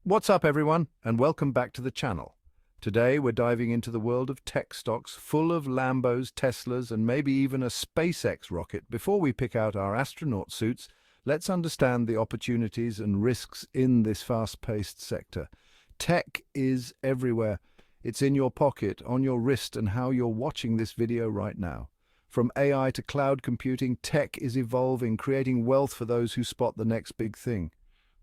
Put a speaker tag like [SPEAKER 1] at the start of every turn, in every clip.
[SPEAKER 1] What's up, everyone, and welcome back to the channel. Today, we're diving into the world of tech stocks full of Lambos, Teslas, and maybe even a SpaceX rocket. Before we pick out our astronaut suits, let's understand the opportunities and risks in this fast-paced sector. Tech is everywhere. It's in your pocket, on your wrist, and how you're watching this video right now. From AI to cloud computing, tech is evolving, creating wealth for those who spot the next big thing.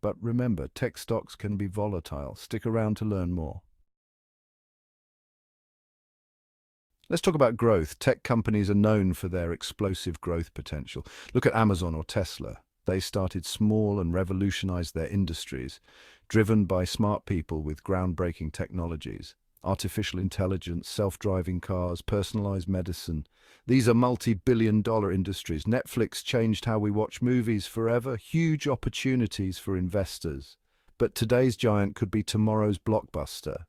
[SPEAKER 1] But remember, tech stocks can be volatile. Stick around to learn more. Let's talk about growth. Tech companies are known for their explosive growth potential. Look at Amazon or Tesla. They started small and revolutionized their industries, driven by smart people with groundbreaking technologies. Artificial intelligence, self-driving cars, personalized medicine. These are multi-billion-dollar industries. Netflix changed how we watch movies forever. Huge opportunities for investors. But today's giant could be tomorrow's blockbuster.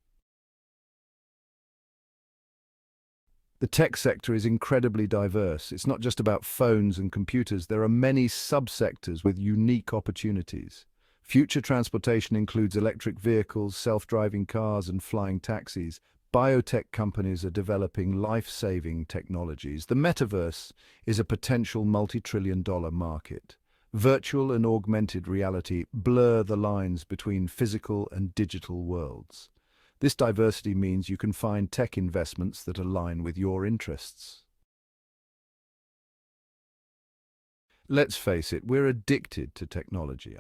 [SPEAKER 1] The tech sector is incredibly diverse. It's not just about phones and computers. There are many subsectors with unique opportunities. Future transportation includes electric vehicles, self-driving cars, and flying taxis. Biotech companies are developing life-saving technologies. The metaverse is a potential multi-trillion-dollar market. Virtual and augmented reality blur the lines between physical and digital worlds. This diversity means you can find tech investments that align with your interests. Let's face it, we're addicted to technology.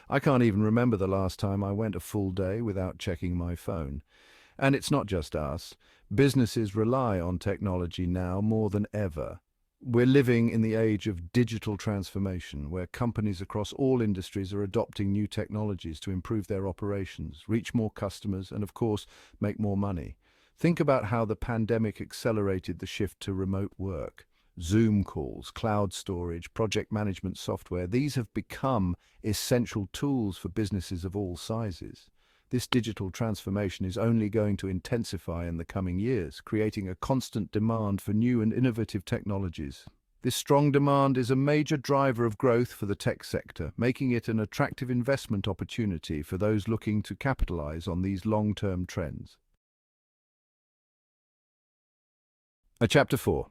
[SPEAKER 1] I can't even remember the last time I went a full day without checking my phone. And it's not just us. Businesses rely on technology now more than ever. We're living in the age of digital transformation, where companies across all industries are adopting new technologies to improve their operations, reach more customers, and of course, make more money. Think about how the pandemic accelerated the shift to remote work. Zoom calls, cloud storage, project management software, these have become essential tools for businesses of all sizes. This digital transformation is only going to intensify in the coming years, creating a constant demand for new and innovative technologies. This strong demand is a major driver of growth for the tech sector, making it an attractive investment opportunity for those looking to capitalize on these long-term trends. Chapter 4.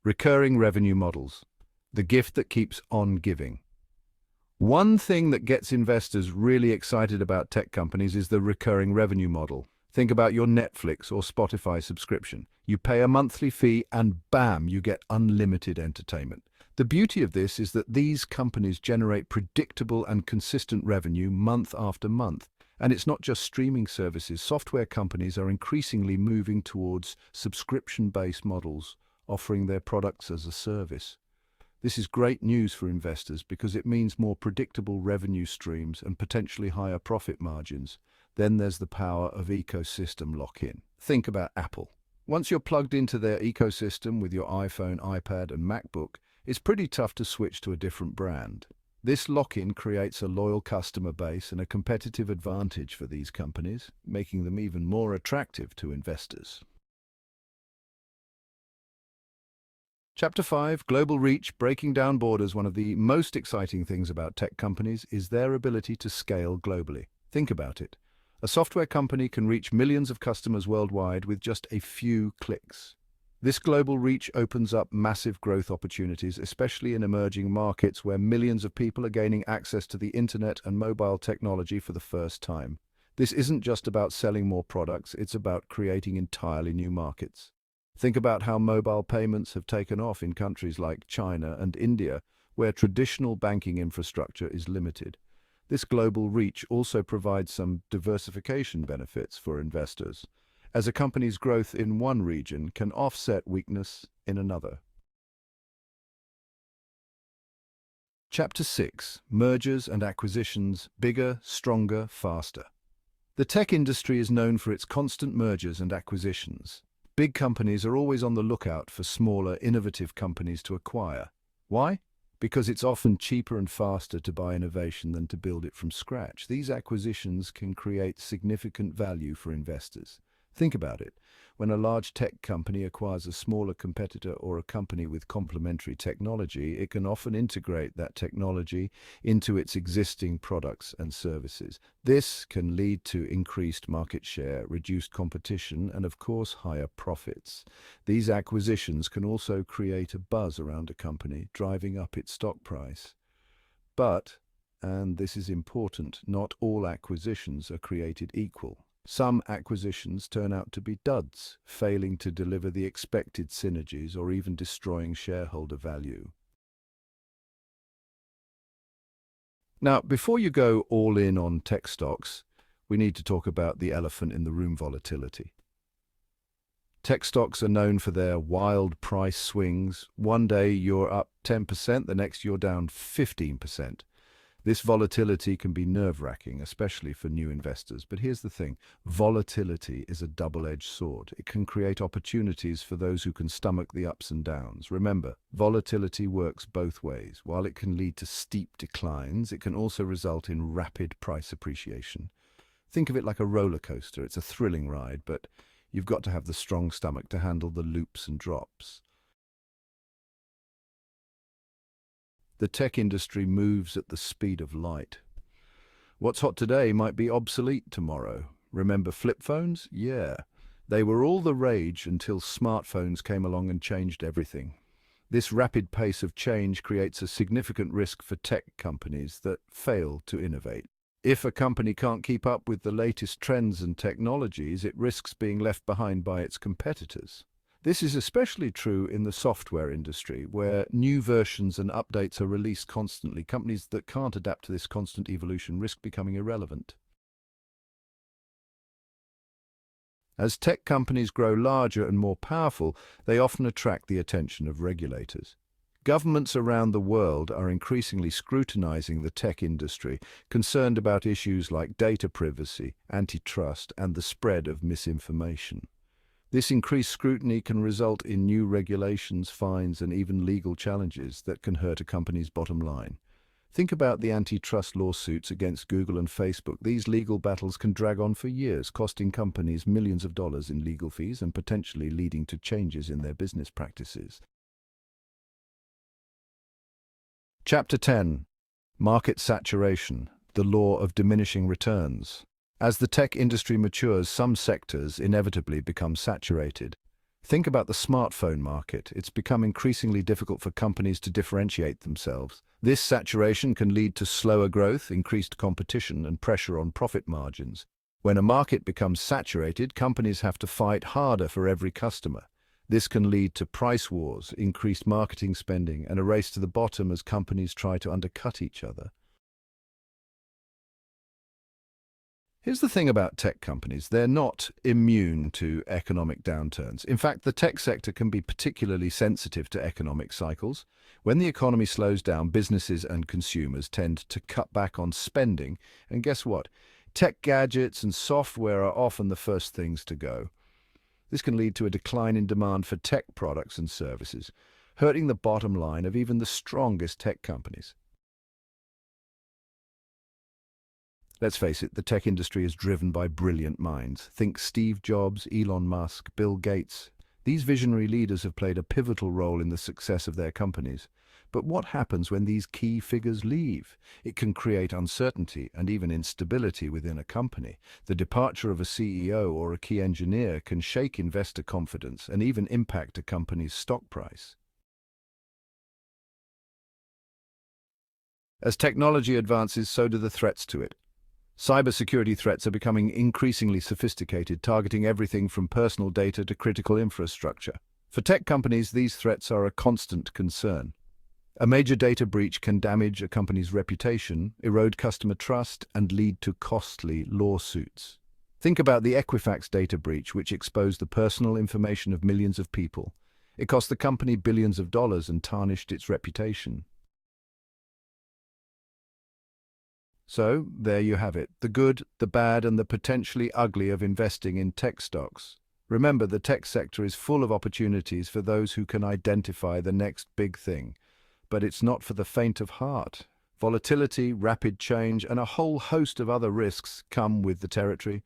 [SPEAKER 1] Recurring revenue models. The gift that keeps on giving. One thing that gets investors really excited about tech companies is the recurring revenue model. Think about your Netflix or Spotify subscription. You pay a monthly fee and bam, you get unlimited entertainment. The beauty of this is that these companies generate predictable and consistent revenue month after month. And it's not just streaming services. Software companies are increasingly moving towards subscription-based models, offering their products as a service. This is great news for investors because it means more predictable revenue streams and potentially higher profit margins. Then there's the power of ecosystem lock-in. Think about Apple. Once you're plugged into their ecosystem with your iPhone, iPad, and MacBook, it's pretty tough to switch to a different brand. This lock-in creates a loyal customer base and a competitive advantage for these companies, making them even more attractive to investors. Chapter 5, Global Reach, Breaking Down Borders. One of the most exciting things about tech companies is their ability to scale globally. Think about it. A software company can reach millions of customers worldwide with just a few clicks. This global reach opens up massive growth opportunities, especially in emerging markets where millions of people are gaining access to the internet and mobile technology for the first time. This isn't just about selling more products, it's about creating entirely new markets. Think about how mobile payments have taken off in countries like China and India, where traditional banking infrastructure is limited. This global reach also provides some diversification benefits for investors, as a company's growth in one region can offset weakness in another. Chapter 6. Mergers and acquisitions, bigger, stronger, faster. The tech industry is known for its constant mergers and acquisitions. Big companies are always on the lookout for smaller, innovative companies to acquire. Why? Because it's often cheaper and faster to buy innovation than to build it from scratch. These acquisitions can create significant value for investors. Think about it. When a large tech company acquires a smaller competitor or a company with complementary technology, it can often integrate that technology into its existing products and services. This can lead to increased market share, reduced competition, and of course, higher profits. These acquisitions can also create a buzz around a company, driving up its stock price. But, and this is important, not all acquisitions are created equal. Some acquisitions turn out to be duds, failing to deliver the expected synergies or even destroying shareholder value. Now, before you go all in on tech stocks, we need to talk about the elephant in the room: volatility. Tech stocks are known for their wild price swings. One day you're up 10%, the next you're down 15%. This volatility can be nerve-wracking, especially for new investors. But here's the thing: volatility is a double-edged sword. It can create opportunities for those who can stomach the ups and downs. Remember, volatility works both ways. While it can lead to steep declines, it can also result in rapid price appreciation. Think of it like a roller coaster. It's a thrilling ride, but you've got to have the strong stomach to handle the loops and drops. The tech industry moves at the speed of light. What's hot today might be obsolete tomorrow. Remember flip phones? Yeah. They were all the rage until smartphones came along and changed everything. This rapid pace of change creates a significant risk for tech companies that fail to innovate. If a company can't keep up with the latest trends and technologies, it risks being left behind by its competitors. This is especially true in the software industry, where new versions and updates are released constantly. Companies that can't adapt to this constant evolution risk becoming irrelevant. As tech companies grow larger and more powerful, they often attract the attention of regulators. Governments around the world are increasingly scrutinizing the tech industry, concerned about issues like data privacy, antitrust, and the spread of misinformation. This increased scrutiny can result in new regulations, fines, and even legal challenges that can hurt a company's bottom line. Think about the antitrust lawsuits against Google and Facebook. These legal battles can drag on for years, costing companies millions of dollars in legal fees and potentially leading to changes in their business practices. Chapter 10: Market Saturation, the Law of Diminishing Returns. As the tech industry matures, some sectors inevitably become saturated. Think about the smartphone market. It's become increasingly difficult for companies to differentiate themselves. This saturation can lead to slower growth, increased competition, and pressure on profit margins. When a market becomes saturated, companies have to fight harder for every customer. This can lead to price wars, increased marketing spending, and a race to the bottom as companies try to undercut each other. Here's the thing about tech companies: they're not immune to economic downturns. In fact, the tech sector can be particularly sensitive to economic cycles. When the economy slows down, businesses and consumers tend to cut back on spending. And guess what? Tech gadgets and software are often the first things to go. This can lead to a decline in demand for tech products and services, hurting the bottom line of even the strongest tech companies. Let's face it, the tech industry is driven by brilliant minds. Think Steve Jobs, Elon Musk, Bill Gates. These visionary leaders have played a pivotal role in the success of their companies. But what happens when these key figures leave? It can create uncertainty and even instability within a company. The departure of a CEO or a key engineer can shake investor confidence and even impact a company's stock price. As technology advances, so do the threats to it. Cybersecurity threats are becoming increasingly sophisticated, targeting everything from personal data to critical infrastructure. For tech companies, these threats are a constant concern. A major data breach can damage a company's reputation, erode customer trust, and lead to costly lawsuits. Think about the Equifax data breach, which exposed the personal information of millions of people. It cost the company billions of dollars and tarnished its reputation. So, there you have it: the good, the bad, and the potentially ugly of investing in tech stocks. Remember, the tech sector is full of opportunities for those who can identify the next big thing. But it's not for the faint of heart. Volatility, rapid change, and a whole host of other risks come with the territory.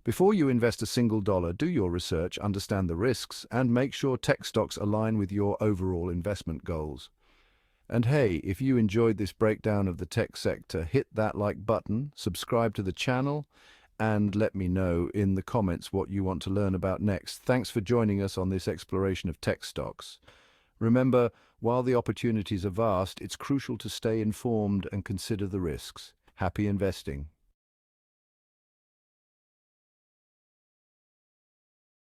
[SPEAKER 1] Before you invest a single dollar, do your research, understand the risks, and make sure tech stocks align with your overall investment goals. And hey, if you enjoyed this breakdown of the tech sector, hit that like button, subscribe to the channel, and let me know in the comments what you want to learn about next. Thanks for joining us on this exploration of tech stocks. Remember, while the opportunities are vast, it's crucial to stay informed and consider the risks. Happy investing.